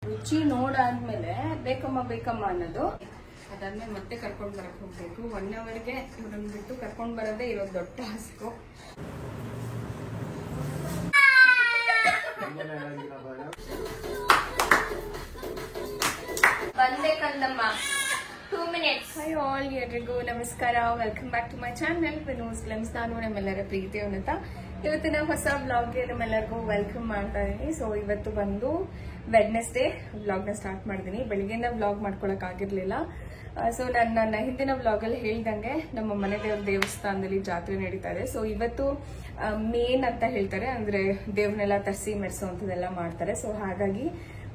ರುಚಿ ನೋಡಾದ್ಮೇಲೆ ಬೇಕಮ್ಮ ಬೇಕಮ್ಮ ಅನ್ನೋದು. ಅದಾದ್ಮೇಲೆ ಮತ್ತೆ ಕರ್ಕೊಂಡ್ ಬರಕ್ ಹೋಗ್ಬೇಕು. 1 ಅವರ್ಗೆ ಇವ್ರನ್ನ ಬಿಟ್ಟು ಕರ್ಕೊಂಡ್ ಬರೋದೇ ಇವಾಗ ದೊಡ್ಡ ಟಾಸ್ಕ್. ಬಂದೆ ಕಂದಮ್ಮ 2 minutes. Hi all, ಎಲ್ರಿಗೂ ನಮಸ್ಕಾರ. Welcome back to my channel Vinu's glimpse. ನಾನು ನಮ್ಮೆಲ್ಲರ ಪ್ರೀತಿ ಉನ್ನತ. ಇವತ್ತಿನ ಹೊಸ ಬ್ಲಾಗ್ಗೆ ನಮ್ಮೆಲ್ಲರಿಗೂ ವೆಲ್ಕಮ್ ಮಾಡ್ತಾ ಇದೀನಿ. ಸೊ ಇವತ್ತು ಬಂದು ವೆಡ್ನೆಸ್ಡೇ ವ್ಲಾಗ್ ನ ಸ್ಟಾರ್ಟ್ ಮಾಡಿದೀನಿ. ಬೆಳಿಗ್ಗೆಯಿಂದ ವ್ಲಾಗ್ ಮಾಡ್ಕೊಳಕ್ ಆಗಿರ್ಲಿಲ್ಲ. ಸೊ ನನ್ನ ಹಿಂದಿನ ವ್ಲಾಗ್ ಅಲ್ಲಿ ಹೇಳ್ದಂಗೆ ನಮ್ಮ ಮನೆ ದೇವಸ್ಥಾನದಲ್ಲಿ ಜಾತ್ರೆ ನಡೀತಾ ಇದೆ. ಸೊ ಇವತ್ತು ಮೇನ್ ಅಂತ ಹೇಳ್ತಾರೆ, ಅಂದ್ರೆ ದೇವ್ರನ್ನೆಲ್ಲ ತರಿಸಿ ಮೆರೆಸೋಂಥದ್ದೆಲ್ಲ ಮಾಡ್ತಾರೆ. ಸೊ ಹಾಗಾಗಿ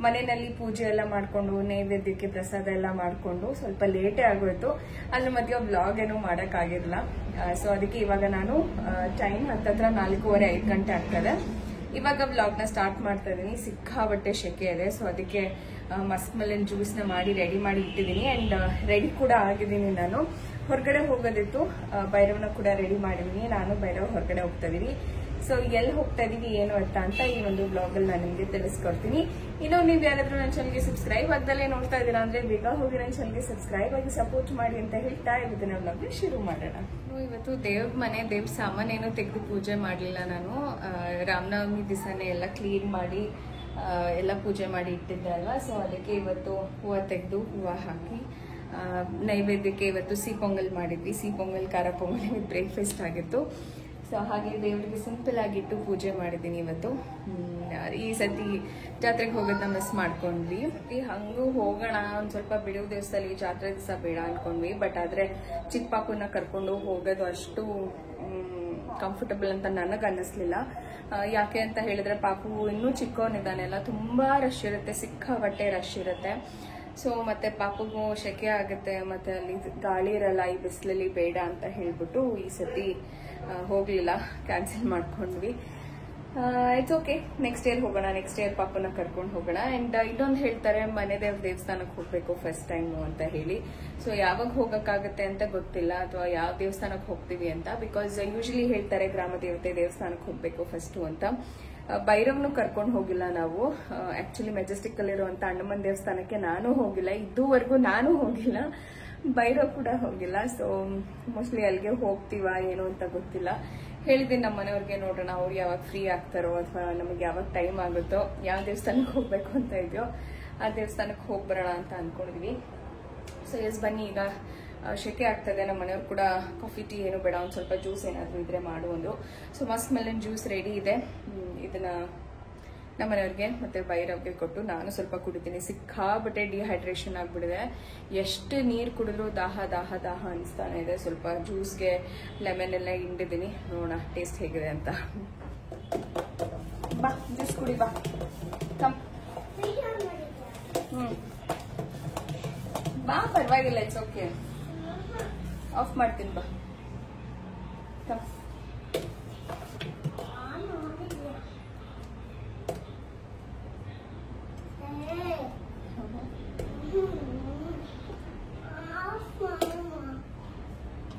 ಮನೆಯಲ್ಲಿ ಪೂಜೆ ಎಲ್ಲ ಮಾಡ್ಕೊಂಡು ನೈವೇದ್ಯಕ್ಕೆ ಪ್ರಸಾದ ಎಲ್ಲ ಮಾಡ್ಕೊಂಡು ಸ್ವಲ್ಪ ಲೇಟೇ ಆಗೋಯ್ತು. ಅದ್ರ ಮಧ್ಯೆ ವ್ಲಾಗ್ ಏನೂ ಮಾಡೋಕ್ಕಾಗಿರಲಿಲ್ಲ. ಸೊ ಅದಕ್ಕೆ ಇವಾಗ ನಾನು ಟೈಮ್ ಹತ್ತತ್ರ 4:15 ಗಂಟೆ ಆಗ್ತದೆ. ಇವಾಗ ವ್ಲಾಗ್ ನ ಸ್ಟಾರ್ಟ್ ಮಾಡ್ತಾ ಇದೀನಿ. ಸಿಕ್ಕಾಬಟ್ಟೆ ಶೆಕೆ ಇದೆ. ಸೊ ಅದಕ್ಕೆ ಮಸ್ಕ್ ಮೆಲನ್ ಜ್ಯೂಸ್ ನ ಮಾಡಿ ರೆಡಿ ಮಾಡಿ ಇಟ್ಟಿದ್ದೀನಿ. ಅಂಡ್ ರೆಡಿ ಕೂಡ ಆಗಿದ್ದೀನಿ. ನಾನು ಹೊರಗಡೆ ಹೋಗೋದಿತ್ತು, ಭೈರವನ ಕೂಡ ರೆಡಿ ಮಾಡಿದೀನಿ. ನಾನು ಭೈರವ ಹೊರಗಡೆ ಹೋಗ್ತಾ ಇದೀನಿ. ಸೊ ಎಲ್ಲಿ ಹೋಗ್ತಾ ಇದೀವಿ ಏನು ಅಂತ ಈ ಒಂದು ಬ್ಲಾಗ್ ಅಲ್ಲಿ ನಾನು ನಿಮಗೆ ತಿಳಿಸ್ಕೊಡ್ತೀನಿ. ಇನ್ನು ನೀವು ಯಾರಾದ್ರೂ ನನ್ನ ಚಾನಲ್ಗೆ ಸಬ್ಸ್ಕ್ರೈಬ್ ಆಗ್ದಲ್ಲೇ ನೋಡ್ತಾ ಇದ್ದೀರಾ ಅಂದ್ರೆ ಬೇಗ ಹೋಗಿ ನನ್ನ ಚಾನಲ್ಗೆ ಸಬ್ಸ್ಕ್ರೈಬ್ ಆಗಿ ಸಪೋರ್ಟ್ ಮಾಡಿ ಅಂತ ಹೇಳ್ತಾ ಇವತ್ತಿನ ಬ್ಲಾಗ್ ಶುರು ಮಾಡೋಣ. ಇವತ್ತು ದೇವ್ರ ಸಾಮಾನೇನು ತೆಗೆದು ಪೂಜೆ ಮಾಡಲಿಲ್ಲ. ನಾನು ರಾಮನವಮಿ ದಿವಸನೇ ಎಲ್ಲ ಕ್ಲೀನ್ ಮಾಡಿ ಎಲ್ಲ ಪೂಜೆ ಮಾಡಿ ಇಟ್ಟಿದ್ದೆ ಅಲ್ವಾ. ಸೊ ಅದಕ್ಕೆ ಇವತ್ತು ಹೂವು ತೆಗೆದು ಹೂವು ಹಾಕಿ ನೈವೇದ್ಯಕ್ಕೆ ಇವತ್ತು ಸಿಹಿ ಪೊಂಗಲ್ ಮಾಡಿದ್ವಿ. ಸಿಹಿ ಪೊಂಗಲ್, ಖಾರ ಪೊಂಗಲ್ ಬ್ರೇಕ್ಫಾಸ್ಟ್ ಆಗಿತ್ತು. ಸೊ ಹಾಗೆ ದೇವರಿಗೆ ಸಿಂಪಲ್ ಆಗಿಟ್ಟು ಪೂಜೆ ಮಾಡಿದ್ದೀನಿ ಇವತ್ತು. ಈ ಸತಿ ಜಾತ್ರೆಗೆ ಹೋಗೋದನ್ನ ಮಿಸ್ ಮಾಡ್ಕೊಂಡ್ವಿ. ಹಂಗೂ ಹೋಗೋಣ ಒಂದ್ ಸ್ವಲ್ಪ ಬಿಡುವ ದಿವಸದಲ್ಲಿ, ಜಾತ್ರೆ ದಿವಸ ಬೇಡ ಅನ್ಕೊಂಡ್ವಿ. ಬಟ್ ಆದ್ರೆ ಚಿಕ್ಕ ಪಾಪುನ ಕರ್ಕೊಂಡು ಹೋಗೋದು ಅಷ್ಟು ಕಂಫರ್ಟಬಲ್ ಅಂತ ನನಗೆ ಅನ್ನಿಸ್ಲಿಲ್ಲ. ಯಾಕೆ ಅಂತ ಹೇಳಿದ್ರೆ ಪಾಪು ಇನ್ನೂ ಚಿಕ್ಕವನಿದ್ದಾನೆ ಅಲ್ಲ, ತುಂಬಾ ರಶ್ ಇರುತ್ತೆ, ಸಿಕ್ಕಾಪಟ್ಟೆ ರಶ್ ಇರುತ್ತೆ. ಸೊ ಮತ್ತೆ ಪಾಪಗೂ ಶೆಕೆ ಆಗುತ್ತೆ, ಮತ್ತೆ ಅಲ್ಲಿ ಗಾಳಿ ಇರಲ್ಲ, ಈ ಬಿಸಿಲಲ್ಲಿ ಬೇಡ ಅಂತ ಹೇಳ್ಬಿಟ್ಟು ಈ ಸತಿ ಹೋಗ್ಲಿಲ್ಲ, ಕ್ಯಾನ್ಸಲ್ ಮಾಡ್ಕೊಂಡ್ವಿ. ಇಟ್ಸ್ ಓಕೆ, ನೆಕ್ಸ್ಟ್ ಇಯರ್ ಹೋಗೋಣ. ನೆಕ್ಸ್ಟ್ ಇಯರ್ ಪಾಪನ ಕರ್ಕೊಂಡು ಹೋಗೋಣ. ಅಂಡ್ ಇನ್ನೊಂದು ಹೇಳ್ತಾರೆ, ಮನೆ ದೇವಸ್ಥಾನಕ್ಕೆ ಹೋಗ್ಬೇಕು ಫಸ್ಟ್ ಟೈಮ್ ಅಂತ ಹೇಳಿ. ಸೊ ಯಾವಾಗ ಹೋಗಕ್ಕಾಗತ್ತೆ ಅಂತ ಗೊತ್ತಿಲ್ಲ, ಅಥವಾ ಯಾವ ದೇವಸ್ಥಾನಕ್ಕೆ ಹೋಗ್ತೀವಿ ಅಂತ. ಬಿಕಾಸ್ ಯೂಶಲಿ ಹೇಳ್ತಾರೆ ಗ್ರಾಮ ದೇವತೆ ದೇವಸ್ಥಾನಕ್ಕೆ ಹೋಗ್ಬೇಕು ಫಸ್ಟ್ ಅಂತ. ಭೈರವ್ನು ಕರ್ಕೊಂಡು ಹೋಗಿಲ್ಲ ನಾವು. ಆಕ್ಚುಲಿ ಮೆಜೆಸ್ಟಿಕ್ ಅಲ್ಲಿರುವಂತ ಅಣ್ಣಮ್ಮನ ದೇವಸ್ಥಾನಕ್ಕೆ ನಾನು ಹೋಗಿಲ್ಲ, ಇದುವರೆಗೂ ನಾನು ಹೋಗಿಲ್ಲ, ಭೈರವ್ ಕೂಡ ಹೋಗಿಲ್ಲ. ಸೊ ಮೋಸ್ಟ್ಲಿ ಅಲ್ಲಿಗೆ ಹೋಗ್ತೀವ ಏನು ಅಂತ ಗೊತ್ತಿಲ್ಲ. ಹೇಳಿದ್ದೀನಿ ನಮ್ಮ ಮನೆಯವ್ರಿಗೆ, ನೋಡೋಣ ಅವ್ರು ಯಾವಾಗ ಫ್ರೀ ಆಗ್ತಾರೋ ಅಥವಾ ನಮಗೆ ಯಾವಾಗ ಟೈಮ್ ಆಗುತ್ತೋ, ಯಾವ ದೇವಸ್ಥಾನಕ್ಕೆ ಹೋಗ್ಬೇಕು ಅಂತ ಇದೆಯೋ ಆ ದೇವಸ್ಥಾನಕ್ಕೆ ಹೋಗಿ ಬರೋಣ ಅಂತ ಅನ್ಕೊಂಡಿದ್ವಿ. ಸೊ ಎಸ್ ಬನ್ನಿ, ಈಗ ಶೆಕೆ ಆಗ್ತದೆ. ನಮ್ಮ ಮನೆಯವ್ರು ಕೂಡ ಕಾಫಿ ಟೀ ಏನು ಬೇಡ, ಒಂದು ಸ್ವಲ್ಪ ಜ್ಯೂಸ್ ಏನಾದರೂ ಇದ್ರೆ ಮಾಡುವುದು. So Musk melon juice ready ಇದೆ. ಇದನ್ನ ನಮ್ಮ ಮನೆಯವ್ರಿಗೆ ಮತ್ತೆ ಭೈರವ್ಗೆ ಕೊಟ್ಟು ನಾನು ಸ್ವಲ್ಪ ಕುಡಿತೀನಿ. ಸಿಕ್ಕಾಬಟ್ಟೆ ಡಿಹೈಡ್ರೇಷನ್ ಆಗ್ಬಿಡಿದೆ. ಎಷ್ಟು ನೀರು ಕುಡಿದ್ರು ದಾಹ ದಾಹ ದಾಹ ಅನಿಸ್ತಾನೆ ಇದೆ. ಸ್ವಲ್ಪ ಜ್ಯೂಸ್ಗೆ ಲೆಮನ್ ಎಲ್ಲ ಹಿಂಡಿದ್ದೀನಿ, ನೋಡೋಣ ಟೇಸ್ಟ್ ಹೇಗಿದೆ ಅಂತ. ಬಾ ಜ್ಯೂಸ್ ಕುಡಿ, ಬಾ ಬಾ, ಪರವಾಗಿಲ್ಲ, ಇಟ್ಸ್ ಓಕೆ. ಆಫ್ ಮಾಡ್ತೀನಿ, ಬಾ.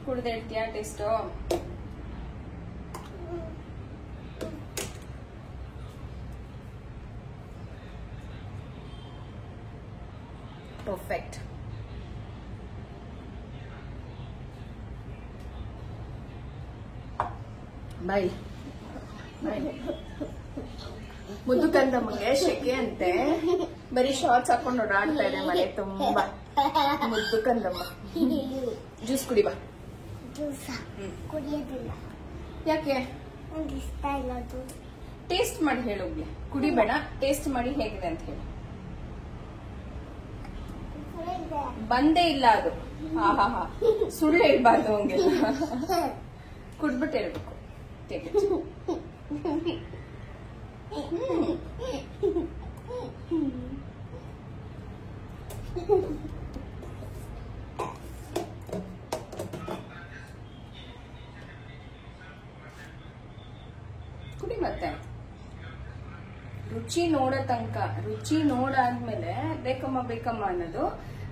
ಕುಡ್ದು ಹೇಳ್ತೀಯಾ ಟೇಸ್ಟು? ಪರ್ಫೆಕ್ಟ್. ಬಾಯ್ ಮುದ್ದು ಕಂದಮ್ಮಗೆ ಶೆಕೆ ಅಂತೆ, ಬರೀ ಶಾರ್ಟ್ಸ್ ಹಾಕೊಂಡು ಓಡಾಡ್ತಾ ಇದೆ ಮನೆ ತುಂಬಾ. ಮುದ್ದು ಕಂದಮ್ಮ, ಜ್ಯೂಸ್ ಕುಡಿ ಬಾ. ಕುಡಿಯೋದಿಲ್ಲ. ಯಾಕೆ? ಇಷ್ಟ ಇಲ್ಲ. ಟೇಸ್ಟ್ ಮಾಡಿ ಹೇಳೋಗ್ಲಿ, ಕುಡಿಬೇಡ, ಟೇಸ್ಟ್ ಮಾಡಿ ಹೇಗಿದೆ ಅಂತ ಹೇಳಿ. ಬಂದೇ ಇಲ್ಲ ಅದು. ಹಾ ಸುಳ್ಳು ಹೇಳ್ಬಾರ್ದು ಹಂಗೆಲ್ಲ, ಕುಡ್ಬಿಟ್ಟು ಹೇಳ್ಬೇಕು. ಕುಡಿ ಮತ್ತೆ. ರುಚಿ ನೋಡಾದ್ಮೇಲೆ ಬೇಕಮ್ಮ ಬೇಕಮ್ಮ ಅನ್ನೋದು.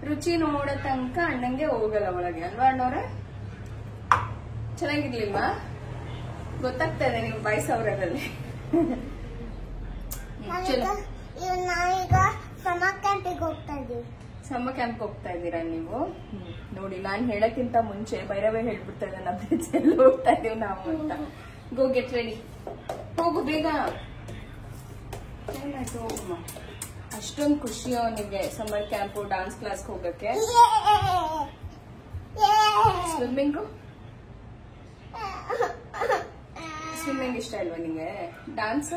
ರುಚಿ ನೋಡೋ ತನಕ ಅಣ್ಣಂಗೆ ಹೋಗಲ್ಲ ಒಳಗೆ, ಅಲ್ವಾ ಅಣ್ಣವ್ರೆ? ಚೆನ್ನಾಗಿರ್ಲಿಲ್ವಾ? ಗೊತ್ತಾಗ್ತಾ ಇದೆ ನೀವು ಬಯಸವ್ರಲ್ಲಿ. ನಾನೀಗ ಸಮ ಸಮ್ಮ ಕ್ಯಾಂಪ್ ಹೋಗ್ತಾ ಇದ್ದೀರಾ ನೀವು? ನೋಡಿ, ನಾನ್ ಹೇಳಕ್ಕಿಂತ ಮುಂಚೆ ಭೈರವೇ ಹೇಳ್ಬಿಡ್ತಾ ಇದ್ದಾನೆ, ಬ್ರಿಡ್ಜ್ ಎಲ್ಲ ಹೋಗ್ತಾ ಇದೀವಿ ನಾವು ಅಂತ. ಗೋ ಗೆಟ್ ರೆಡಿ, ಹೋಗು ಬೇಗ. ಏನಾಯ್ತು? ಹೋಗಮ್ಮ. ಅಷ್ಟೊಂದು ಖುಷಿ ಅವನಿಗೆ ಸಮ್ಮರ್ ಕ್ಯಾಂಪು, ಡಾನ್ಸ್ ಕ್ಲಾಸ್ ಹೋಗಕ್ಕೆ. ಸ್ವಿಮ್ಮಿಂಗ್ ಇಷ್ಟ ಅಲ್ವಾ ನಿಂಗೆ? ಡಾನ್ಸ್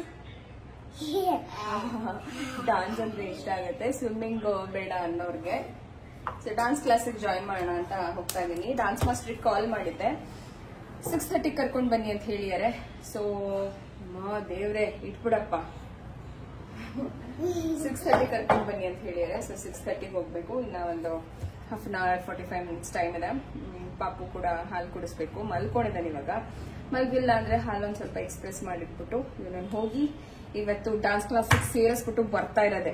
ಅಂದ್ರೆ ಇಷ್ಟ ಆಗತ್ತೆ, ಸ್ವಿಮ್ಮಿಂಗ್ ಬೇಡ ಅನ್ನೋರ್ಗೆ. ಸೊ ಡಾನ್ಸ್ ಕ್ಲಾಸಿಗೆ ಜಾಯಿನ್ ಮಾಡೋಣ ಅಂತ ಹೋಗ್ತಾ ಇದೀನಿ. ಡಾನ್ಸ್ ಮಾಸ್ಟರ್ಗೆ ಕಾಲ್ ಮಾಡಿದ್ದೆ, 6:30 ಕರ್ಕೊಂಡ್ ಬನ್ನಿ ಅಂತ ಹೇಳಿದಾರೆ. ಸೊ ದೇವ್ರೆ ಇಟ್ಬಿಡಪ್ಪ, 6:30 ಕರ್ಕೊಂಡ್ ಬನ್ನಿ ಅಂತ ಹೇಳಿದಾರೆ. ಸೊ 6:30 ಹೋಗ್ಬೇಕು. ಇನ್ನ ಒಂದು half an hour 45 minutes time ಇದೆ. ಪಾಪು ಕೂಡ ಹಾಲು ಕುಡಿಸ್ಬೇಕು. ಮಲ್ಕೊಂಡಿದ್ದಾನೆ ಇವಾಗ. ಮಲ್ಗಿಲ್ಲ ಅಂದ್ರೆ ಹಾಲೊಂದ್ ಸ್ವಲ್ಪ ಎಕ್ಸ್ಪ್ರೆಸ್ ಮಾಡಿಟ್ಬಿಟ್ಟು ಇವನನ್ನು ಹೋಗಿ ಇವತ್ತು ಡಾನ್ಸ್ ಕ್ಲಾಸಿಗೆ ಸೇರಿಸ್ಬಿಟ್ಟು ಬರ್ತಾ ಇರೋದೆ.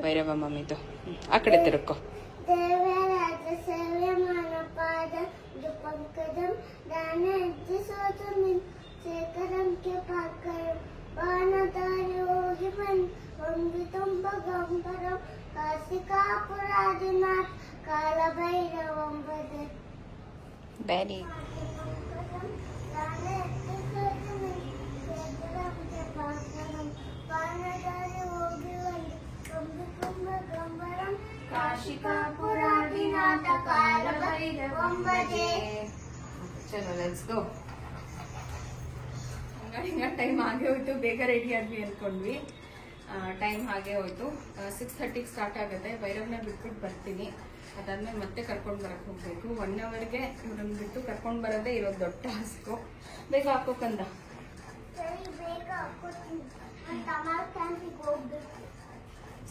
ಭೈರವ ಮಮ್ಮಿದು ಆ ಕಡೆ ತಿರುಕೋ. Very ಚಲೋ, ಲೆಟ್ಸ್ ಗೋ. ಟೈಮ್ ಹಾಗೆ ಹೋಯ್ತು, ಬೇಗ ರೆಡಿ ಆದ್ವಿ ಅನ್ಕೊಂಡ್ವಿ. ಟೈಮ್ ಹಾಗೆ ಹೋಯ್ತು. 6:30 ಸ್ಟಾರ್ಟ್ ಆಗುತ್ತೆ. ಭೈರವ್ನ ಬಿಟ್ಬಿಟ್ಟು ಬರ್ತೀನಿ. ಅದಾದ್ಮೇಲೆ ಮತ್ತೆ ಕರ್ಕೊಂಡ್ ಬರಕ್ ಹೋಗ್ಬೇಕು. 1 ಅವರ್ಗೆ ಇವ್ರನ್ನ ಬಿಟ್ಟು ಕರ್ಕೊಂಡ್ ಬರೋದೇ ಇರೋದು ದೊಡ್ಡ ಟಾಸ್ಕು. ಬೇಗ ಹಾಕೋಕಂದ.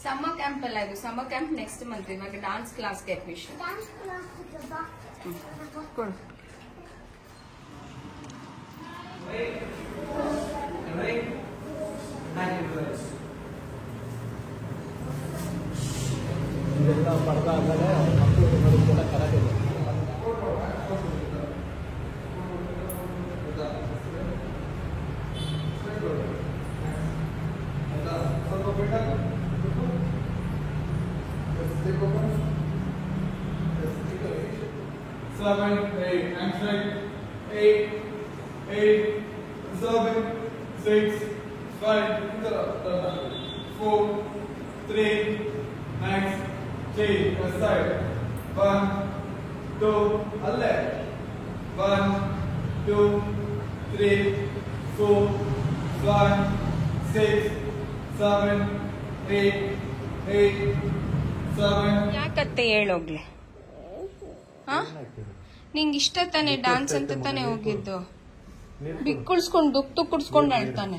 ಸಮ್ಮರ್ ಕ್ಯಾಂಪ್ ಅಲ್ಲ ಇದು, ಸಮ್ಮರ್ ಕ್ಯಾಂಪ್ ನೆಕ್ಸ್ಟ್ ಮಂತ್. ಇವಾಗ ಡಾನ್ಸ್ ಕ್ಲಾಸ್ಗೆ ಅಡ್ಮಿಷನ್ ಕೊಡು. ಇದೆಲ್ಲ ಪಡೆದಾಗಲೇ ಮಕ್ಕಳು ಕರೆದಿದೆ. Seven, eight, and straight. 8, 7, 6, 5, 4, 3, next, 3, aside. 1, 2, left. 1, 2, 3, 4, 5, 6, 7, 8, 7. ಯಾಕತ್ತೆ ಹೇಳೋಗ್ಲೆ? ನಿಂಗೆ ಇಷ್ಟ ತಾನೆ ಡಾನ್ಸ್ ಅಂತ ತಾನೆ ಹೋಗಿದ್ದು? ಬಿಕ್ಕುಳ್ಸ್ಕೊಂಡು ದುಕ್ತು ಕುಡ್ಸ್ಕೊಂಡು ಅಳ್ತಾನೆ.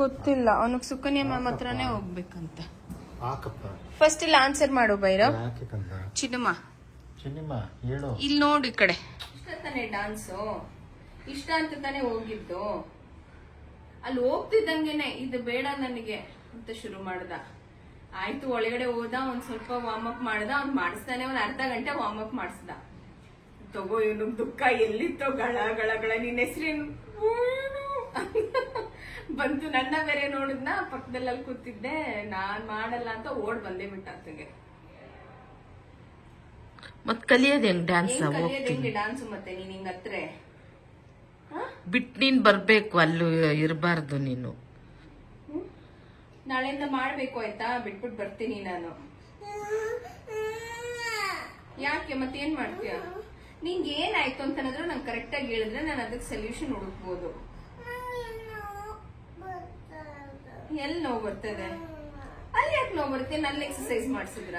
ಗೊತ್ತಿಲ್ಲ, ಅವನಿಗೆ ಸುಕನ್ಯಾ ಮ್ಯಾಮ್ ಹತ್ರನೇ ಹೋಗ್ಬೇಕಂತೆ. ಫಸ್ಟ್ ಇಲ್ಲಿ ಆನ್ಸರ್ ಮಾಡು ಭೈರವ್. ಚಿನ್ನಮ್ಮ ಇಲ್ಲಿ ನೋಡು, ಈ ಕಡೆ. ಇಷ್ಟ ತಾನೆ ಡಾನ್ಸು? ಇಷ್ಟ ಅಂತ ತಾನೆ ಹೋಗಿದ್ದು? ಅಲ್ಲಿ ಹೋಗ್ತಿದ್ದಂಗೆನೆ ಇದು ಬೇಡ ನನಗೆ ಅಂತ ಶುರು ಮಾಡ್ದ. ಆಯ್ತು, ಒಳಗಡೆ ಹೋದ, ಒಂದ್ ಸ್ವಲ್ಪ ವಾರ್ಮ್ ಅಪ್ ಮಾಡ್ದ. ಅವ್ನ್ ಮಾಡಿಸ್ತಾನೆ, ಒಂದ್ ಅರ್ಧ ಗಂಟೆ ವಾರ್ಮ್ ಅಪ್ ಮಾಡಿಸ್ದ. ತಗೋ, ಇವನು ದುಃಖ ಎಲ್ಲಿತ್ತೋ, ಗಳ ಗಳ ಗಳ. ನಿನ್ನ ಹೆಸರೇನು ಬಂತು. ನನ್ನ ಬೇರೆ ನೋಡಿದ್ನ, ಪಕ್ಕದಲ್ಲಿ ಕೂತಿದ್ದೆ. ನಾನ್ ಮಾಡಲ್ಲ ಅಂತ ಓಡ್ ಬಂದೇ ಬಿಟ್ಟ ಅತ್ತಗೆ. ಮತ್ ಕಲಿಯೋದ್ ಹೆಂಗ್ ಡ್ಯಾನ್ಸ್? ಡಾನ್ಸ್ ಮತ್ತೆ ನೀನ್ ಹಿಂಗ ಹತ್ರ ಬಿಟ್ ನೀನ್ ಬರ್ಬೇಕು, ಅಲ್ಲೂ ಇರಬಾರ್ದು ನೀನು. ನಾಳೆಯಿಂದ ಮಾಡ್ಬೇಕು ಆಯ್ತಾ? ಬಿಟ್ಬಿಟ್ಟು ಬರ್ತೀನಿ ನಾನು. ಯಾಕೆ ಮತ್ತೇನ್ ಮಾಡ್ತೀಯ? ನಿಂಗೆ ಏನಾಯ್ತು ಅಂತಂದ್ರೆ ನಂಗೆ ಕರೆಕ್ಟ್ ಆಗಿ ಹೇಳಿದ್ರೆ ನಾನು ಅದಕ್ಕೆ ಸೊಲ್ಯೂಷನ್ ಹುಡುಕ್ಬೋದು. ಎಲ್ಲಿ ನೋವು ಬರ್ತದೆ? ಅಲ್ಲಿ ಯಾಕೆ ನೋವು ಬರುತ್ತೆ? ಅಲ್ಲಿ ಎಕ್ಸರ್ಸೈಸ್ ಮಾಡ್ಸಿದ್ರ?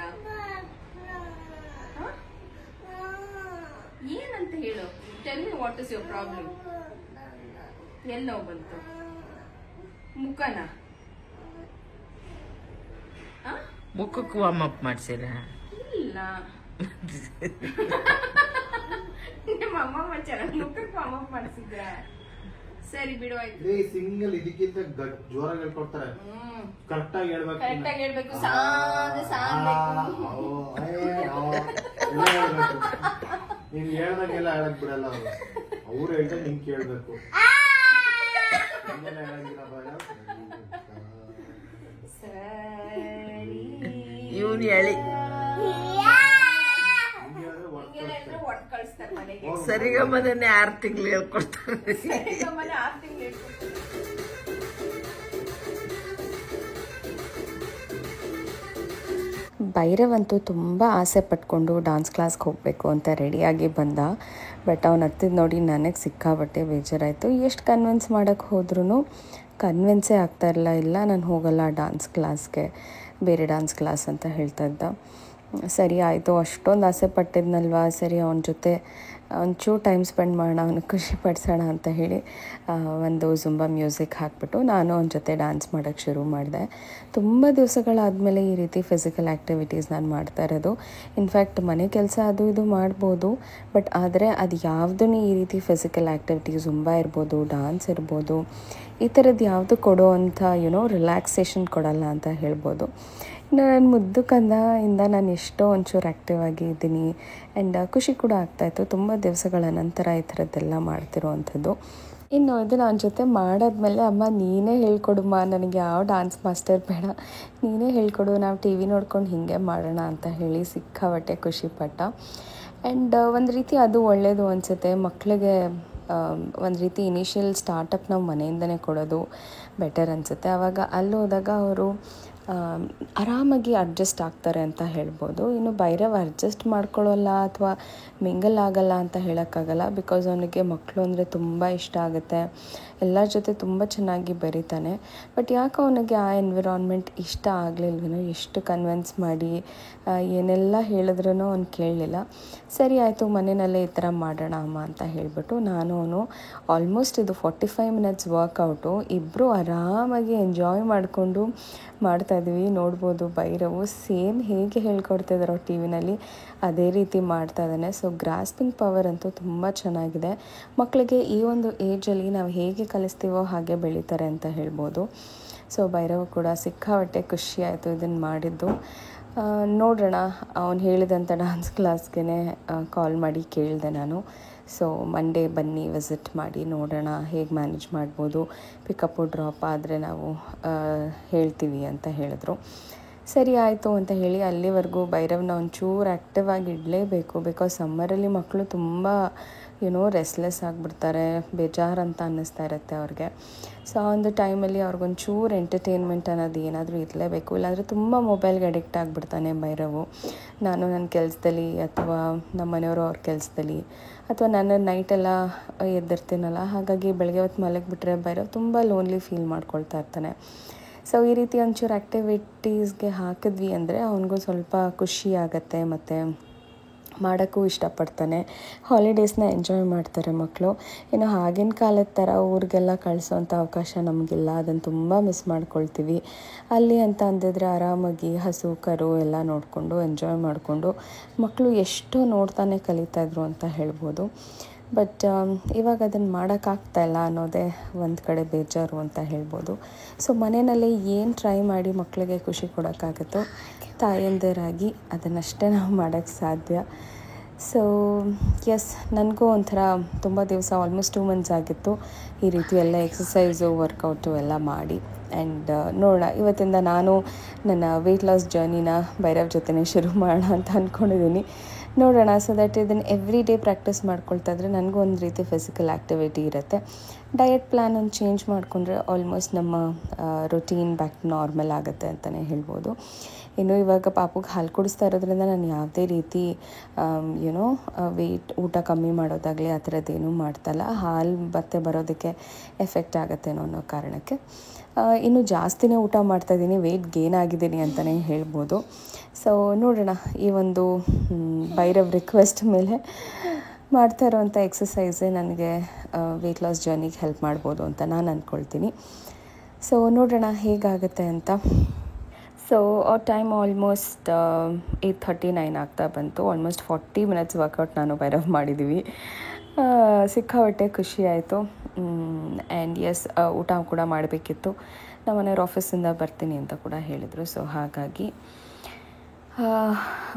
ಏನಂತ ಹೇಳು. Tell me what is your problem. ಎಲ್ಲಿ ನೋವು ಬಂತು? ಮುಖನ? ಮುಖಕ್ಕೆ ವಾರ್ಮ್ ಅಪ್ ಮಾಡ್ಸಿರ? ಇಲ್ಲ, ನಿಮ್ಮ ಅಮ್ಮ ಚೆನ್ನಾಗಿ ಮುಖಕ್ಕೆ ವಾರ್ಮ್ ಅಪ್ ಮಾಡಿಸಿದ್ರ. ಸರಿ ಬಿಡು, ಆಯ್ತು. ಸಿಂಗಲ್ ಇದಕ್ಕಿಂತ ಜೋರಾಗಿ ಹೇಳ್ಕೊಡ್ತಾರೆ. ಕರೆಕ್ಟ್ ಆಗಿ ಹೇಳ್ಬೇಕು. ಕರೆಕ್ಟ್ ಆಗಿ ಹೇಳ್ಬೇಕು. ನೀನ್ ಹೇಳ್ದಂಗೆಲ್ಲ ಹೇಳಕ್ ಬಿಡಲ್ಲ ಅವ್ರು ಹೇಳ್ದಾಗ ನಿಂಗೆ ಕೇಳ್ಬೇಕು. ಇವನು ಹೇಳಿ ಒಟ್ಟು ಕಳಿಸ್ತಾರೆ ಮನೆಗೆ. ಸರಿಗಮ್ಮನೇ 6 ತಿಂಗಳು ಹೇಳ್ಕೊಡ್ತಾರೆ. ಸರಿಗಮ್ಮನೆ 6 ತಿಂಗಳು ಹೇಳ್ಕೊಡ್ತಾರೆ. ಭೈರವಂತೂ ತುಂಬ ಆಸೆ ಪಟ್ಕೊಂಡು ಡಾನ್ಸ್ ಕ್ಲಾಸ್ಗೆ ಹೋಗಬೇಕು ಅಂತ ರೆಡಿಯಾಗಿ ಬಂದ. ಬಟ್ ಅವ್ನು ಹತ್ತಿದ್ದು ನೋಡಿ ನನಗೆ ಸಿಕ್ಕಾಬಟ್ಟೆ ಬೇಜಾರಾಯಿತು. ಎಷ್ಟು ಕನ್ವಿನ್ಸ್ ಮಾಡೋಕ್ಕೆ ಹೋದ್ರೂ ಕನ್ವಿನ್ಸೇ ಆಗ್ತಾಯಿರಲಿಲ್ಲ. ಇಲ್ಲ ನಾನು ಹೋಗಲ್ಲ ಡಾನ್ಸ್ ಕ್ಲಾಸ್ಗೆ, ಬೇರೆ ಡಾನ್ಸ್ ಕ್ಲಾಸ್ ಅಂತ ಹೇಳ್ತಾ ಇದ್ದ. ಸರಿ ಆಯಿತು, ಅಷ್ಟೊಂದು ಆಸೆ ಪಟ್ಟಿದ್ನಲ್ವ, ಸರಿ ಅವನ ಜೊತೆ ಒಂಚೂರು ಟೈಮ್ ಸ್ಪೆಂಡ್ ಮಾಡೋಣ, ಅವನಿಗೆ ಖುಷಿ ಪಡಿಸೋಣ ಅಂತ ಹೇಳಿ ಒಂದು ಜುಂಬಾ ಮ್ಯೂಸಿಕ್ ಹಾಕ್ಬಿಟ್ಟು ನಾನು ಅವನ ಜೊತೆ ಡ್ಯಾನ್ಸ್ ಮಾಡೋಕ್ಕೆ ಶುರು ಮಾಡಿದೆ. ತುಂಬ ದಿವಸಗಳಾದಮೇಲೆ ಈ ರೀತಿ ಫಿಸಿಕಲ್ ಆ್ಯಕ್ಟಿವಿಟೀಸ್ ನಾನು ಮಾಡ್ತಾ ಇರೋದು. ಇನ್ಫ್ಯಾಕ್ಟ್ ಮನೆ ಕೆಲಸ ಅದು ಇದು ಮಾಡ್ಬೋದು, ಬಟ್ ಆದರೆ ಅದು ಯಾವುದೂ ಈ ರೀತಿ ಫಿಸಿಕಲ್ ಆ್ಯಕ್ಟಿವಿಟೀಸ್ ಜುಂಬಾ ಇರ್ಬೋದು, ಡಾನ್ಸ್ ಇರ್ಬೋದು, ಈ ಥರದ್ದು ಯಾವುದು ಕೊಡೋ ಅಂಥ ರಿಲ್ಯಾಕ್ಸೇಷನ್ ಕೊಡಲ್ಲ ಅಂತ ಹೇಳ್ಬೋದು. ಇನ್ನು ನನ್ನ ಮುದ್ದು ಕಂದದಿಂದ ನಾನು ಎಷ್ಟೋ ಒಂಚೂರು ಆ್ಯಕ್ಟಿವ್ ಆಗಿ ಇದ್ದೀನಿ ಆ್ಯಂಡ್ ಖುಷಿ ಕೂಡ ಆಗ್ತಾಯಿತ್ತು. ತುಂಬ ದಿವಸಗಳ ನಂತರ ಈ ಥರದ್ದೆಲ್ಲ ಮಾಡ್ತಿರೋವಂಥದ್ದು. ಇನ್ನು ಇದನ್ನು ಅವನ ಜೊತೆ ಮಾಡಾದ್ಮೇಲೆ, ಅಮ್ಮ ನೀನೇ ಹೇಳ್ಕೊಡುಮ್ಮ, ನನಗೆ ಯಾವ ಡಾನ್ಸ್ ಮಾಸ್ಟರ್ ಬೇಡ, ನೀನೇ ಹೇಳ್ಕೊಡು, ನಾವು ಟಿ ವಿ ನೋಡ್ಕೊಂಡು ಹೀಗೆ ಮಾಡೋಣ ಅಂತ ಹೇಳಿ ಸಿಕ್ಕಾಬಟ್ಟೆ ಖುಷಿಪಟ್ಟ. ಆ್ಯಂಡ್ ಒಂದು ರೀತಿ ಅದು ಒಳ್ಳೆಯದು ಅನಿಸುತ್ತೆ ಮಕ್ಕಳಿಗೆ. ಒಂದು ರೀತಿ ಇನಿಷಿಯಲ್ ಸ್ಟಾರ್ಟಪ್ ನಾವು ಮನೆಯಿಂದನೇ ಕೊಡೋದು ಬೆಟರ್ ಅನಿಸುತ್ತೆ. ಆವಾಗ ಅಲ್ಲಿ ಹೋದಾಗ ಅವರು ಆರಾಮಾಗಿ ಅಡ್ಜಸ್ಟ್ ಆಗ್ತಾರೆ ಅಂತ ಹೇಳ್ಬೋದು. ಇನ್ನು ಭೈರವ್ ಅಡ್ಜಸ್ಟ್ ಮಾಡ್ಕೊಳ್ಳೋಲ್ಲ ಅಥವಾ ಮಿಂಗಲ್ ಆಗಲ್ಲ ಅಂತ ಹೇಳೋಕ್ಕಾಗಲ್ಲ. ಬಿಕಾಸ್ ಅವನಿಗೆ ಮಕ್ಕಳು ಅಂದರೆ ತುಂಬ ಇಷ್ಟ ಆಗುತ್ತೆ, ಎಲ್ಲರ ಜೊತೆ ತುಂಬ ಚೆನ್ನಾಗಿ ಬೆರೀತಾನೆ. ಬಟ್ ಯಾಕೆ ಅವನಿಗೆ ಆ ಎನ್ವಿರಾನ್ಮೆಂಟ್ ಇಷ್ಟ ಆಗಲಿಲ್ವೇನೋ, ಎಷ್ಟು ಕನ್ವಿನ್ಸ್ ಮಾಡಿ ಏನೆಲ್ಲ ಹೇಳಿದ್ರೂ ಅವ್ನು ಕೇಳಲಿಲ್ಲ. ಸರಿ ಆಯಿತು, ಮನೆಯಲ್ಲೇ ಈ ಥರ ಮಾಡೋಣ ಅಮ್ಮ ಅಂತ ಹೇಳಿಬಿಟ್ಟು ನಾನು ಅವನು ಆಲ್ಮೋಸ್ಟ್ ಇದು 45 ಮಿನಿಟ್ಸ್ ವರ್ಕೌಟು, ಇಬ್ಬರು ಆರಾಮಾಗಿ ಎಂಜಾಯ್ ಮಾಡಿಕೊಂಡು ಮಾಡ್ತಾಯಿದ್ವಿ. ನೋಡ್ಬೋದು ಭೈರವು ಸೇಮ್ ಹೇಗೆ ಹೇಳ್ಕೊಡ್ತಿದ್ದಾರೋ ಟಿ ವಿನಲ್ಲಿ ಅದೇ ರೀತಿ ಮಾಡ್ತಾ ಇದ್ದಾನೆ. ಸೊ ಗ್ರಾಸ್ಪಿಂಗ್ ಪವರ್ ಅಂತೂ ತುಂಬ ಚೆನ್ನಾಗಿದೆ. ಮಕ್ಕಳಿಗೆ ಈ ಒಂದು ಏಜಲ್ಲಿ ನಾವು ಹೇಗೆ ಕಲಿಸ್ತೀವೋ ಹಾಗೆ ಬೆಳೀತಾರೆ ಅಂತ ಹೇಳ್ಬೋದು. ಸೊ ಭೈರವ್ ಕೂಡ ಸಿಕ್ಕಾಬಟ್ಟೆ ಖುಷಿಯಾಯಿತು ಇದನ್ನು ಮಾಡಿದ್ದು. ನೋಡೋಣ, ಅವನು ಹೇಳಿದಂಥ ಡಾನ್ಸ್ ಕ್ಲಾಸ್ಗೆ ಕಾಲ್ ಮಾಡಿ ಕೇಳಿದೆ ನಾನು. ಸೊ ಮಂಡೇ ಬನ್ನಿ ವಿಸಿಟ್ ಮಾಡಿ ನೋಡೋಣ ಹೇಗೆ ಮ್ಯಾನೇಜ್ ಮಾಡ್ಬೋದು, ಪಿಕಪ್ಪು ಡ್ರಾಪ್ ಆದರೆ ನಾವು ಹೇಳ್ತೀವಿ ಅಂತ ಹೇಳಿದ್ರು. ಸರಿ ಆಯಿತು ಅಂತ ಹೇಳಿ ಅಲ್ಲಿವರೆಗೂ ಭೈರವ್ನ ಒಂಚೂರು ಆ್ಯಕ್ಟಿವ್ ಆಗಿ ಇಡಲೇಬೇಕು. ಬಿಕಾಸ್ ಸಮ್ಮರಲ್ಲಿ ಮಕ್ಕಳು ತುಂಬ ರೆಸ್ಲೆಸ್ ಆಗಿಬಿಡ್ತಾರೆ, ಬೇಜಾರಂತ ಅನ್ನಿಸ್ತಾ ಇರುತ್ತೆ ಅವ್ರಿಗೆ. ಸೊ ಆ ಒಂದು ಟೈಮಲ್ಲಿ ಅವ್ರಿಗೊಂಚೂರು ಎಂಟರ್ಟೈನ್ಮೆಂಟ್ ಅನ್ನೋದು ಏನಾದರೂ ಇರಲೇಬೇಕು. ಇಲ್ಲಾಂದರೆ ತುಂಬ ಮೊಬೈಲ್ಗೆ ಅಡಿಕ್ಟ್ ಆಗಿಬಿಡ್ತಾನೆ ಭೈರವು. ನಾನು ನನ್ನ ಕೆಲಸದಲ್ಲಿ ಅಥವಾ ನಮ್ಮ ಮನೆಯವರು ಅವ್ರ ಕೆಲಸದಲ್ಲಿ ಅಥವಾ ನಾನು ನೈಟೆಲ್ಲ ಎದ್ದಿರ್ತೀನಲ್ಲ, ಹಾಗಾಗಿ ಬೆಳಗ್ಗೆ ಹೊತ್ತು ಮಲಗಿಬಿಟ್ರೆ ಭೈರವ್ ತುಂಬ ಲೋನ್ಲಿ ಫೀಲ್ ಮಾಡ್ಕೊಳ್ತಾ ಇರ್ತಾನೆ. ಸೊ ಈ ರೀತಿ ಒಂಚೂರು ಆ್ಯಕ್ಟಿವಿಟೀಸ್ಗೆ ಹಾಕಿದ್ವಿ ಅಂದರೆ ಅವನಿಗೂ ಸ್ವಲ್ಪ ಖುಷಿ ಆಗುತ್ತೆ ಮತ್ತು ಮಾಡೋಕ್ಕೂ ಇಷ್ಟಪಡ್ತಾನೆ. ಹಾಲಿಡೇಸ್ನ ಎಂಜಾಯ್ ಮಾಡ್ತಾರೆ ಮಕ್ಕಳು. ಇನ್ನು ಆಗಿನ ಕಾಲದ ಥರ ಊರಿಗೆಲ್ಲ ಕಳಿಸೋವಂಥ ಅವಕಾಶ ನಮಗಿಲ್ಲ, ಅದನ್ನು ತುಂಬ ಮಿಸ್ ಮಾಡ್ಕೊಳ್ತೀವಿ. ಅಲ್ಲಿ ಅಂತ ಅಂದಿದ್ರೆ ಆರಾಮಾಗಿ ಹಸು ಕರು ಎಲ್ಲ ನೋಡಿಕೊಂಡು ಎಂಜಾಯ್ ಮಾಡಿಕೊಂಡು ಮಕ್ಕಳು ಎಷ್ಟೋ ನೋಡ್ತಾನೆ ಕಲಿತಾಯಿದ್ರು ಅಂತ ಹೇಳ್ಬೋದು. ಬಟ್ ಇವಾಗ ಅದನ್ನು ಮಾಡೋಕ್ಕಾಗ್ತಾಯಿಲ್ಲ ಅನ್ನೋದೇ ಒಂದು ಕಡೆ ಬೇಜಾರು ಅಂತ ಹೇಳ್ಬೋದು. ಸೊ ಮನೆಯಲ್ಲೇ ಏನು ಟ್ರೈ ಮಾಡಿ ಮಕ್ಕಳಿಗೆ ಖುಷಿ ಕೊಡೋಕ್ಕಾಗುತ್ತೋ ತಾಯಂದಿರಾಗಿ ಅದನ್ನಷ್ಟೇ ನಾವು ಮಾಡೋಕ್ಕೆ ಸಾಧ್ಯ. ಸೊ ಎಸ್, ನನಗೂ ಒಂಥರ ತುಂಬ ದಿವಸ ಆಲ್ಮೋಸ್ಟ್ 2 ಮಂತ್ಸ್ ಆಗಿತ್ತು ಈ ರೀತಿ ಎಲ್ಲ ಎಕ್ಸಸೈಸು ವರ್ಕೌಟು ಎಲ್ಲ ಮಾಡಿ. ಆ್ಯಂಡ್ ನೋಡೋಣ, ಇವತ್ತಿಂದ ನಾನು ನನ್ನ ವೆಯ್ಟ್ ಲಾಸ್ ಜರ್ನಿನ ಭೈರವ್ ಜೊತೆನೇ ಶುರು ಮಾಡೋಣ ಅಂತ ಅಂದ್ಕೊಂಡಿದ್ದೀನಿ. ನೋಡೋಣ. ಸೊ ದಟ್ ಇದನ್ನು ಎವ್ರಿ ಡೇ ಪ್ರಾಕ್ಟೀಸ್ ಮಾಡ್ಕೊಳ್ತಾ ಇದ್ರೆ ನನಗೂ ಒಂದು ರೀತಿ ಫಿಸಿಕಲ್ ಆ್ಯಕ್ಟಿವಿಟಿ ಇರುತ್ತೆ. ಡಯಟ್ ಪ್ಲ್ಯಾನ್ ಒಂದು ಚೇಂಜ್ ಮಾಡಿಕೊಂಡ್ರೆ ಆಲ್ಮೋಸ್ಟ್ ನಮ್ಮ ರೊಟೀನ್ ಬ್ಯಾಕ್ ನಾರ್ಮಲ್ ಆಗುತ್ತೆ ಅಂತಲೇ ಹೇಳ್ಬೋದು. ಇನ್ನು ಇವಾಗ ಪಾಪುಗೆ ಹಾಲು ಕುಡಿಸ್ತಾ ಇರೋದ್ರಿಂದ ನಾನು ಯಾವುದೇ ರೀತಿ ಊಟ ಕಮ್ಮಿ ಮಾಡೋದಾಗಲಿ ಆ ಥರದ್ದೇನೂ ಮಾಡ್ತಾಯಿಲ್ಲ. ಹಾಲು ಮತ್ತೆ ಬರೋದಕ್ಕೆ ಎಫೆಕ್ಟ್ ಆಗುತ್ತೇನೋ ಅನ್ನೋ ಕಾರಣಕ್ಕೆ ಇನ್ನು ಜಾಸ್ತಿನೇ ಊಟ ಮಾಡ್ತಾಯಿದ್ದೀನಿ, ವೆಯ್ಟ್ ಗೇನ್ ಆಗಿದ್ದೀನಿ ಅಂತಲೇ ಹೇಳ್ಬೋದು. ಸೊ ನೋಡೋಣ, ಈ ಒಂದು ಭೈರವ್ ರಿಕ್ವೆಸ್ಟ್ ಮೇಲೆ ಮಾಡ್ತಾ ಇರೋವಂಥ ಎಕ್ಸಸೈಸೇ ನನಗೆ ವೆಯ್ಟ್ ಲಾಸ್ ಜರ್ನಿಗೆ ಹೆಲ್ಪ್ ಮಾಡ್ಬೋದು ಅಂತ ನಾನು ಅಂದ್ಕೊಳ್ತೀನಿ. ಸೊ ನೋಡೋಣ ಹೇಗಾಗುತ್ತೆ ಅಂತ. ಸೊ ಆ ಟೈಮ್ ಆಲ್ಮೋಸ್ಟ್ 8:39 ಆಗ್ತಾ ಬಂತು. ಆಲ್ಮೋಸ್ಟ್ 40 ಮಿನಿಟ್ಸ್ ವರ್ಕೌಟ್ ನಾನು ಭೈರವ್ ಮಾಡಿದ್ದೀವಿ. ಸಿಕ್ಕಾಬಟ್ಟೆ ಖುಷಿ ಆಯಿತು. ಆ್ಯಂಡ್ ಎಸ್, ಊಟ ಕೂಡ ಮಾಡಬೇಕಿತ್ತು. ನಮ್ಮ ಮನೆಯವ್ರ ಆಫೀಸಿಂದ ಬರ್ತೀನಿ ಅಂತ ಕೂಡ ಹೇಳಿದರು. ಸೊ ಹಾಗಾಗಿ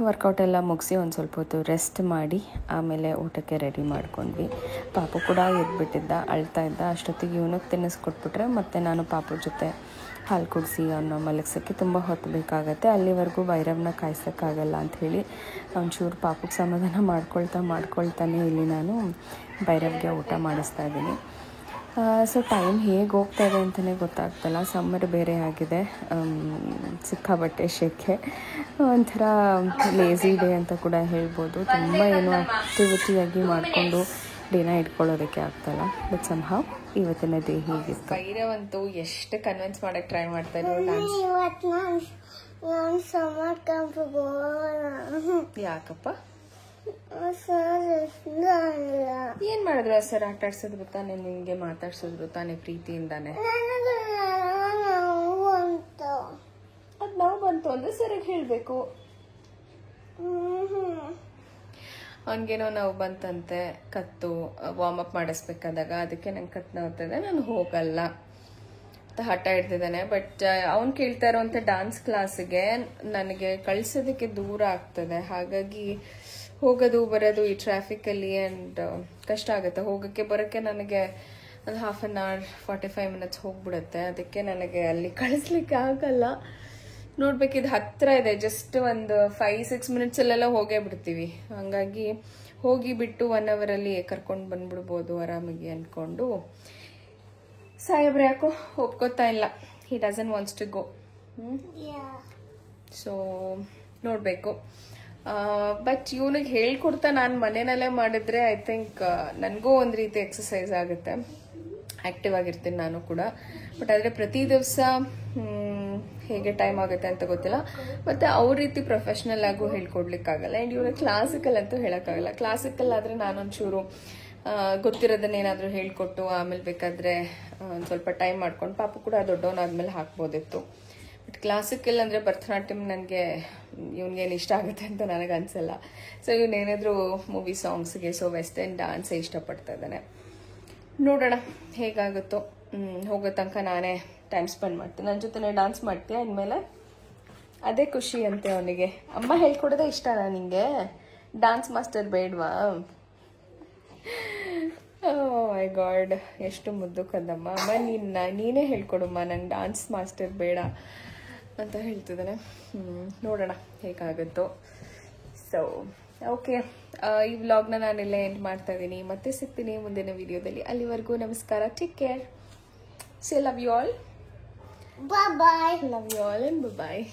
ವರ್ಕೌಟ್ ಎಲ್ಲ ಮುಗಿಸಿ ಒಂದು ಸ್ವಲ್ಪ ಹೊತ್ತು ರೆಸ್ಟ್ ಮಾಡಿ ಆಮೇಲೆ ಊಟಕ್ಕೆ ರೆಡಿ ಮಾಡ್ಕೊಂಡ್ವಿ. ಪಾಪು ಕೂಡ ಎದ್ಬಿಟ್ಟಿದ್ದ, ಅಳ್ತಾ ಇದ್ದ. ಅಷ್ಟೊತ್ತಿಗೆ ಇವನಿಗೆ ತಿನ್ನಿಸ್ಕೊಟ್ಬಿಟ್ರೆ ಮತ್ತೆ ನಾನು ಪಾಪು ಜೊತೆ ಹಾಲು ಕುಡಿಸಿ ಅವನ್ನ ಮಲಗಿಸೋಕ್ಕೆ ತುಂಬ ಹೊತ್ತು ಬೇಕಾಗತ್ತೆ. ಅಲ್ಲಿವರೆಗೂ ಭೈರವ್ನ ಕಾಯಿಸೋಕ್ಕಾಗಲ್ಲ ಅಂಥೇಳಿ ಒಂಚೂರು ಪಾಪುಗೆ ಸಮಾಧಾನ ಮಾಡ್ಕೊಳ್ತಾನೆ ಇಲ್ಲಿ ನಾನು ಭೈರವ್ಗೆ ಊಟ ಮಾಡಿಸ್ತಾ ಇದ್ದೀನಿ. ಸೊ ಟೈಮ್ ಹೇಗೆ ಹೋಗ್ತಾ ಇದೆ ಅಂತಲೇ ಗೊತ್ತಾಗ್ತಲ್ಲ. ಸಮ್ಮರ್ ಬೇರೆ ಆಗಿದೆ, ಸಿಕ್ಕಾಬಟ್ಟೆ ಶೆಕೆ, ಒಂಥರ ಲೇಝಿ ಡೇ ಅಂತ ಕೂಡ ಹೇಳ್ಬೋದು. ತುಂಬ ಏನೋ ಆ್ಯಕ್ಟಿವಿಟಿಯಾಗಿ ಮಾಡಿಕೊಂಡು ಡೇನ ಇಟ್ಕೊಳ್ಳೋದಕ್ಕೆ ಆಗ್ತಲ್ಲ. ಬಟ್ ಸಂಹಾವ್ ಇವತ್ತಿನ ಡೇ ಹೀಗಿತ್ತು. ಭೈರವಂತೂ ಎಷ್ಟು ಕನ್ವಿನ್ಸ್ ಮಾಡೋಕ್ಕೆ ಟ್ರೈ ಮಾಡ್ತಾ ಇದ್ರು. ನಾನು ಸಮ್ಮರ್ ಕ್ಯಾಂಪಿಗೆ ಯಾಕಪ್ಪ? ಏನ್ ಮಾಡಿದ್ರು ಸರ್? ಆಟ ಆಡ್ಸಿದ್ರು ತಾನೆ, ನಿನ್ಗೆ ಮಾತಾಡ್ಸಿದ್ರು ತಾನೆ ಪ್ರೀತಿಯಿಂದಾನೆ? ಅದ್ ನಾವು ಬಂತು ಅಂದ್ರೆ ಸರಿಯಾಗಿ ಹೇಳ್ಬೇಕು. ಅವನ್ಗೇನೋ ನಾವು ಬಂತಂತೆ, ಕತ್ತು ವಾರ್ಮ್ ಅಪ್ ಮಾಡಿಸ್ಬೇಕಾದಾಗ, ಅದಕ್ಕೆ ನಂಗೆ ಕತ್ತು ನೋವ್ತಿದೆ, ನಾನು ಹೋಗಲ್ಲ ಅಂತ ಹಠ ಹಿಡ್ತಿದ್ದಾನೆ. ಬಟ್ ಅವ್ನು ಕೇಳ್ತಾ ಇರೋಂಥ ಡಾನ್ಸ್ ಕ್ಲಾಸಿಗೆ ನನಗೆ ಕಳ್ಸೋದಕ್ಕೆ ದೂರ ಆಗ್ತದೆ. ಹಾಗಾಗಿ ಹೋಗೋದು ಬರೋದು ಈ ಟ್ರಾಫಿಕಲ್ಲಿ ಆ್ಯಂಡ್ ಕಷ್ಟ ಆಗುತ್ತೆ. ಹೋಗೋಕ್ಕೆ ಬರೋಕ್ಕೆ ನನಗೆ ಒಂದು 1/2 hour 45 minutes ಹೋಗ್ಬಿಡುತ್ತೆ. ಅದಕ್ಕೆ ನನಗೆ ಅಲ್ಲಿ ಕಳಿಸ್ಲಿಕ್ಕೆ ಆಗಲ್ಲ. ನೋಡ್ಬೇಕಿದ್ದು ಹತ್ತಿರ ಇದೆ, ಜಸ್ಟ್ ಒಂದು 5-6 minutesಲ್ಲೆಲ್ಲ ಹೋಗೇ ಬಿಡ್ತೀವಿ. ಹಾಗಾಗಿ ಹೋಗಿ ಬಿಟ್ಟು 1 hour ಕರ್ಕೊಂಡು ಬಂದ್ಬಿಡ್ಬೋದು ಆರಾಮಾಗಿ ಅಂದ್ಕೊಂಡು. ಸಾಹೇಬ್ರೆ ಯಾಕೋ ಒಪ್ಕೋತಾ ಇಲ್ಲ. He doesn't wants to go. So ನೋಡಬೇಕು. ಬಟ್ ಇವನಿಗೆ ಹೇಳ್ಕೊಡ್ತಾ ನಾನು ಮನೆಯಲ್ಲೇ ಮಾಡಿದ್ರೆ ಐ ಥಿಂಕ್ ನನಗೂ ಒಂದು ರೀತಿ ಎಕ್ಸಸೈಸ್ ಆಗುತ್ತೆ, ಆ್ಯಕ್ಟಿವ್ ಆಗಿರ್ತೀನಿ ನಾನು ಕೂಡ. ಬಟ್ ಆದರೆ ಪ್ರತಿ ದಿವಸ ಹೇಗೆ ಟೈಮ್ ಆಗುತ್ತೆ ಅಂತ ಗೊತ್ತಿಲ್ಲ. ಮತ್ತು ಅವ್ರ ರೀತಿ ಪ್ರೊಫೆಷ್ನಲ್ ಆಗು ಹೇಳ್ಕೊಡ್ಲಿಕ್ಕಾಗಲ್ಲ. ಆ್ಯಂಡ್ ಇವನಿಗೆ ಕ್ಲಾಸಿಕಲ್ ಅಂತೂ ಹೇಳೋಕ್ಕಾಗಲ್ಲ. ಕ್ಲಾಸಿಕಲ್ ಆದರೆ ನಾನೊಂಚೂರು ಗೊತ್ತಿರೋದನ್ನೇನಾದರೂ ಹೇಳ್ಕೊಟ್ಟು ಆಮೇಲೆ ಬೇಕಾದರೆ ಒಂದು ಸ್ವಲ್ಪ ಟೈಮ್ ಮಾಡ್ಕೊಂಡು ಪಾಪು ಕೂಡ ದೊಡ್ಡವನಾದ್ಮೇಲೆ ಹಾಕ್ಬೋದಿತ್ತು. ಬಟ್ ಕ್ಲಾಸಿಕಲ್ ಅಂದರೆ ಭರತನಾಟ್ಯಂ ನನಗೆ ಇವನಿಗೇನು ಇಷ್ಟ ಆಗುತ್ತೆ ಅಂತ ನನಗೆ ಅನಿಸಲ್ಲ. ಸೊ ಇವನೇನಾದರೂ ಮೂವಿ ಸಾಂಗ್ಸ್ಗೆ ವೆಸ್ಟರ್ನ್ ಡ್ಯಾನ್ಸೇ ಇಷ್ಟಪಡ್ತಾ ಇದ್ದಾನೆ. ನೋಡೋಣ ಹೇಗಾಗುತ್ತೋ. ಹೋಗೋ ತನಕ ನಾನೇ ಟೈಮ್ ಸ್ಪೆಂಡ್ ಮಾಡ್ತೀನಿ. ನನ್ನ ಜೊತೆ ಡ್ಯಾನ್ಸ್ ಮಾಡ್ತೀಯ ಇನ್ಮೇಲೆ? ಅದೇ ಖುಷಿ ಅಂತೆ ಅವನಿಗೆ. ಅಮ್ಮ ಹೇಳ್ಕೊಡೋದೇ ಇಷ್ಟನಾ ನಿಂಗೆ? ಡ್ಯಾನ್ಸ್ ಮಾಸ್ಟರ್ ಬೇಡವಾ? ಮೈ ಗಾಡ್, ಎಷ್ಟು ಮುದ್ದು ಕದಮ್ಮ. ಅಮ್ಮ ನೀನೇ ಹೇಳ್ಕೊಡಮ್ಮ, ನಂಗೆ ಡ್ಯಾನ್ಸ್ ಮಾಸ್ಟರ್ ಬೇಡ ಅಂತ ಹೇಳ್ತಿದ್ದಾನೆ. ನೋಡೋಣ ಹೇಗಾಗುತ್ತೋ. ಸೊ ಓಕೆ, ಈ ವ್ಲಾಗ್ನ ನಾನೆಲ್ಲ ಎಂಡ್ ಮಾಡ್ತಾ ಇದ್ದೀನಿ. ಮತ್ತೆ ಸಿಗ್ತೀನಿ ಮುಂದಿನ ವಿಡಿಯೋದಲ್ಲಿ. ಅಲ್ಲಿವರೆಗೂ ನಮಸ್ಕಾರ, take care, say love you all. Bye. Love you all and bye.